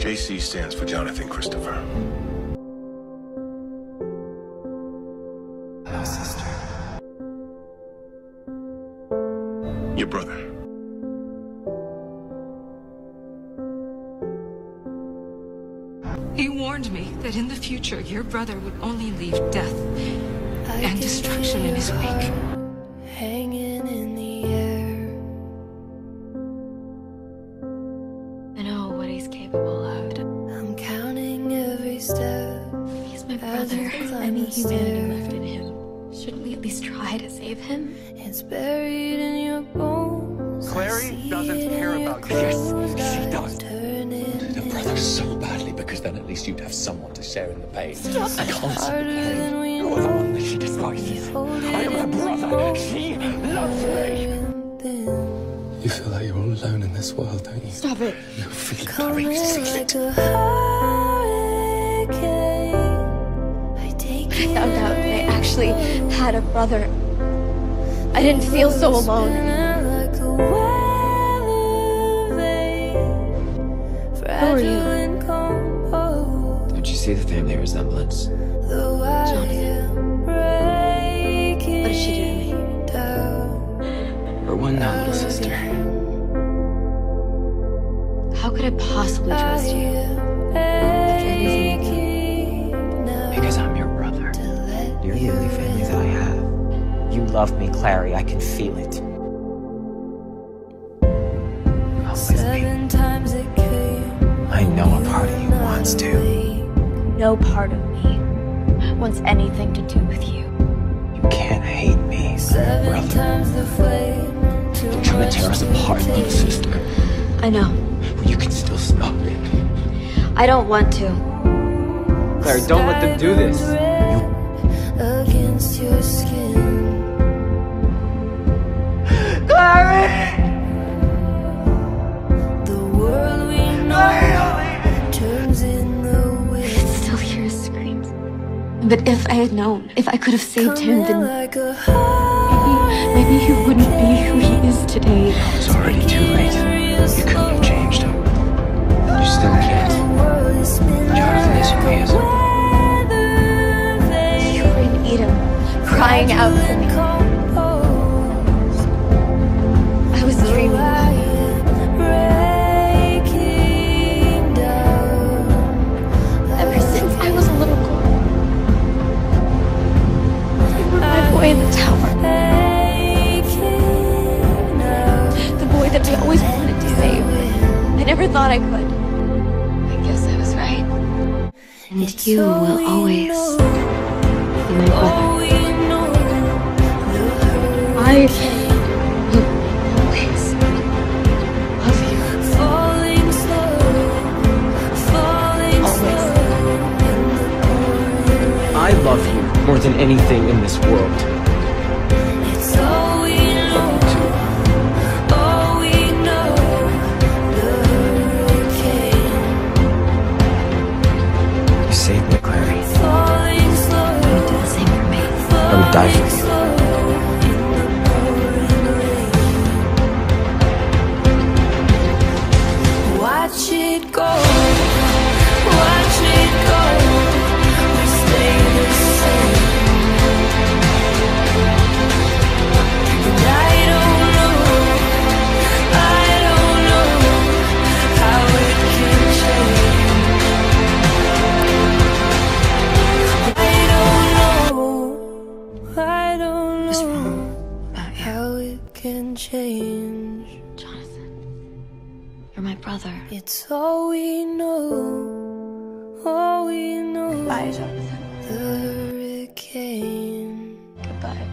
JC stands for Jonathan Christopher. Hello, sister. Your brother. He warned me that in the future, your brother would only leave death and destruction in his wake. Hanging in the air. I know what he's capable of. I'm counting every step. He's my brother. Any humanity left in him. Shouldn't we at least try to save him? It's buried in your bones. Clary doesn't care about you. Yes, she does. Turning The brother so badly, because then at least you'd have someone to share in the pain. Stop. I can't see the Harder than pain. we You're the one that she despises. I am her brother. She loves me. You feel like you're all alone in this world, don't you? Stop it. No, freaking Clary, Coming see like it. a hurricane. I take I found out that I actually had a brother. I didn't feel so alone. Like a weather vane. are you? Fragile and composed. Don't you see the family resemblance? Though I am breaking What did she do to me? down. Or one now, little sister. How could I possibly trust you? After everything you know. Because I'm your brother. You're the only family that I have. You love me, Clary. I can feel it. Always me. 7 times it came. I know a part of you wants to. No part of me wants anything to do with you. You can't hate me, 7 brother. times the flame. You're trying to tear us apart, little sister. I know. Well, you can still stop it. I don't want to. Clary, don't let them do this. Against your skin. Clary! The world we know turns in the I wind. still hear his screams. But if I had known, if I could have saved him, then Like a maybe he wouldn't be who he is today. It's already too late. You couldn't have changed him. You still can't. Jonathan is who he is. You were in Edom, crying out for me. I was dreaming. Ever since I was a little girl. You were my boy in the tower. The boy that I always wanted to save. I never thought I could. I guess I was right. And you will always be my brother. I will always love you. I love you more than anything in this world. You saved me, Clary. You do the same for me. I would die for you. Watch it go, watch it go. We stay the same. And I don't know how it can change. I don't What's know wrong about you? how it can change. Jonathan, you're my brother. It's all we know, all we know. Bye, Jonathan. The hurricane. Goodbye.